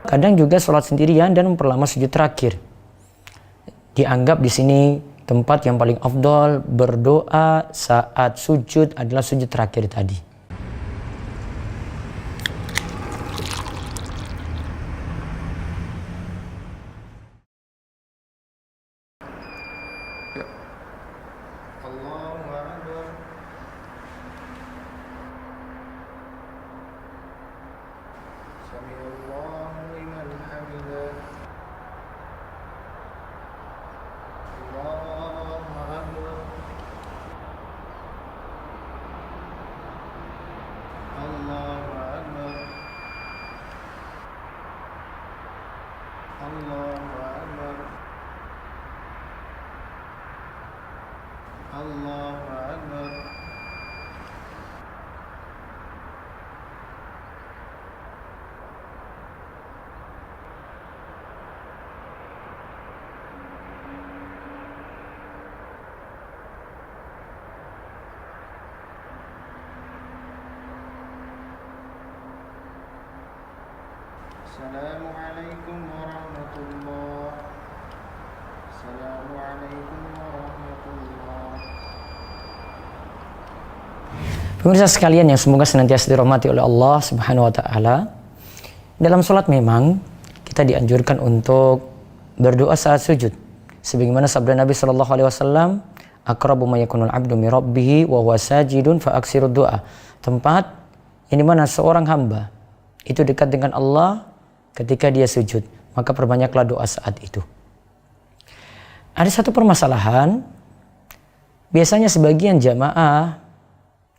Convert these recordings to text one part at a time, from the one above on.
Kadang juga sholat sendirian dan memperlama sujud terakhir. Dianggap di sini tempat yang paling afdol berdoa saat sujud adalah sujud terakhir tadi. Assalamualaikum warahmatullahi. Assalamualaikum warahmatullahi. Pemirsa sekalian yang semoga senantiasa dirahmati oleh Allah Subhanahu wa taala. Dalam salat memang kita dianjurkan untuk berdoa saat sujud. Sebagaimana sabda Nabi sallallahu alaihi wasallam, aqrabu ma yakunul 'abdu min rabbih wa huwa sajidun fa aksirud du'a. Tempat yang dimana seorang hamba itu dekat dengan Allah ketika dia sujud, maka perbanyaklah doa saat itu. Ada satu permasalahan, biasanya sebagian jamaah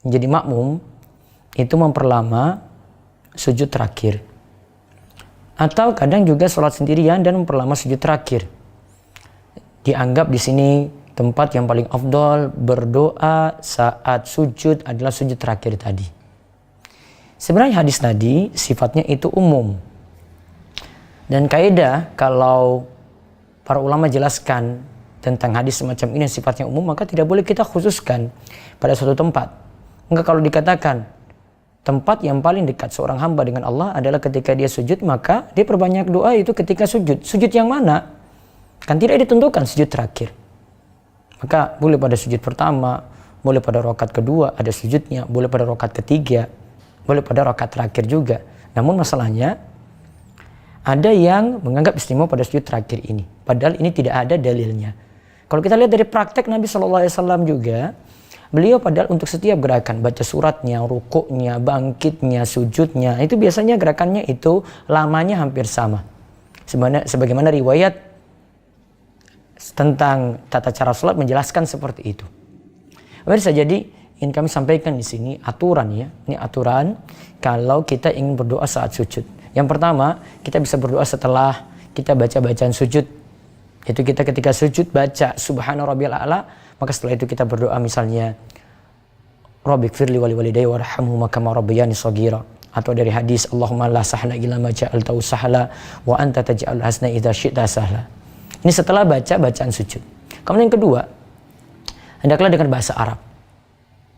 menjadi makmum itu memperlama sujud terakhir. Atau kadang juga sholat sendirian dan memperlama sujud terakhir. Dianggap di sini tempat yang paling afdol berdoa saat sujud adalah sujud terakhir tadi. Sebenarnya hadis tadi sifatnya itu umum. Dan kaidah kalau para ulama jelaskan tentang hadis semacam ini sifatnya umum, maka tidak boleh kita khususkan pada suatu tempat. Maka kalau dikatakan tempat yang paling dekat seorang hamba dengan Allah adalah ketika dia sujud, maka dia perbanyak doa itu ketika sujud. Sujud yang mana? Kan tidak ditentukan sujud terakhir. Maka boleh pada sujud pertama, boleh pada rakaat kedua ada sujudnya, boleh pada rakaat ketiga, boleh pada rakaat terakhir juga. Namun masalahnya ada yang menganggap istimewa pada sujud terakhir ini. Padahal ini tidak ada dalilnya. Kalau kita lihat dari praktek Nabi SAW juga, beliau padahal untuk setiap gerakan, baca suratnya, rukuknya, bangkitnya, sujudnya, itu biasanya gerakannya itu lamanya hampir sama. Sebagaimana riwayat tentang tata cara sholat menjelaskan seperti itu. Bisa jadi ingin kami sampaikan di sini aturan ya. Ini aturan kalau kita ingin berdoa saat sujud. Yang pertama, kita bisa berdoa setelah kita baca bacaan sujud. Itu kita ketika sujud baca Subhana rabbiyal a'la, maka setelah itu kita berdoa misalnya Rabbighfirli wa liwalidayya warhamhuma kama rabbayani shaghira. Atau dari hadis Allahumma la sahla illa ma ja'altahu sahla wa anta taj'alul hazna idza syi'ta sahla. Ini setelah baca bacaan sujud. Kemudian yang kedua, hendaklah dengan bahasa Arab.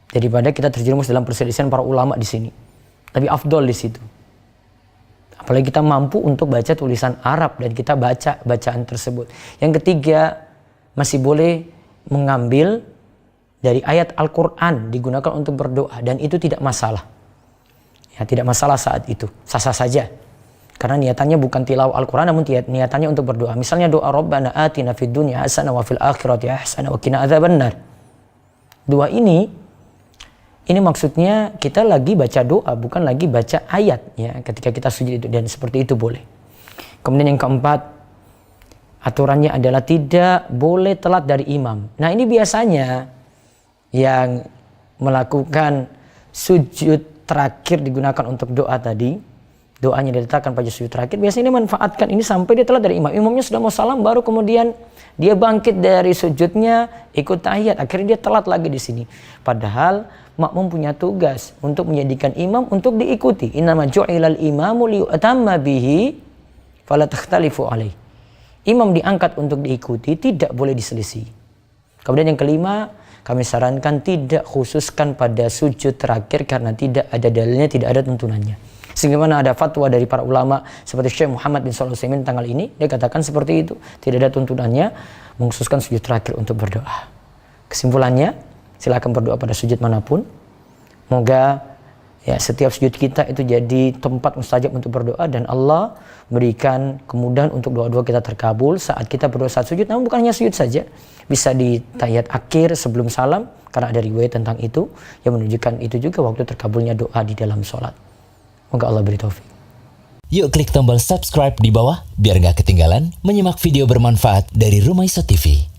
Daripada kita terjerumus dalam perselisihan para ulama di sini. Lebih afdol di situ. Apalagi kita mampu untuk baca tulisan Arab dan kita baca bacaan tersebut. Yang ketiga, masih boleh mengambil dari ayat Al-Quran digunakan untuk berdoa. Dan itu tidak masalah. Ya, tidak masalah saat itu. Sah-sah saja. Karena niatannya bukan tilawah Al-Quran, namun niatannya untuk berdoa. Misalnya doa Rabbana atina fid dunya hasanah wa fil akhirati hasanah wa qina adzabannar. Doa ini maksudnya kita lagi baca doa, bukan lagi baca ayat ya ketika kita sujud itu, dan seperti itu boleh. Kemudian yang keempat, aturannya adalah tidak boleh telat dari imam. Nah, ini biasanya yang melakukan sujud terakhir digunakan untuk doa tadi, doanya diletakkan pada sujud terakhir, biasanya dia manfaatkan ini sampai dia telat dari imam. Imamnya sudah mau salam baru kemudian dia bangkit dari sujudnya, ikut tahiyat, akhirnya dia telat lagi di sini. Padahal makmum punya tugas untuk menjadikan imam untuk diikuti. Innama ju'ilal imamu liyu'tamma bihi fala takhtalifu alaih. Imam diangkat untuk diikuti, tidak boleh diselisih. Kemudian yang kelima, kami sarankan tidak khususkan pada sujud terakhir karena tidak ada dalilnya, tidak ada tuntunannya. Sehingga mana ada fatwa dari para ulama seperti Syekh Muhammad bin Shalih Al-Utsaimin tanggal ini, dia katakan seperti itu, tidak ada tuntunannya mengkhususkan sujud terakhir untuk berdoa. Kesimpulannya, silakan berdoa pada sujud manapun. Moga ya setiap sujud kita itu jadi tempat mustajab untuk berdoa dan Allah berikan kemudahan untuk doa-doa kita terkabul saat kita berdoa saat sujud. Namun bukan hanya sujud saja, bisa di tahiyat akhir sebelum salam karena ada riwayat tentang itu yang menunjukkan itu juga waktu terkabulnya doa di dalam sholat. Moga Allah beri taufik. Yuk klik tombol subscribe di bawah biar nggak ketinggalan menyimak video bermanfaat dari Rumaiso TV.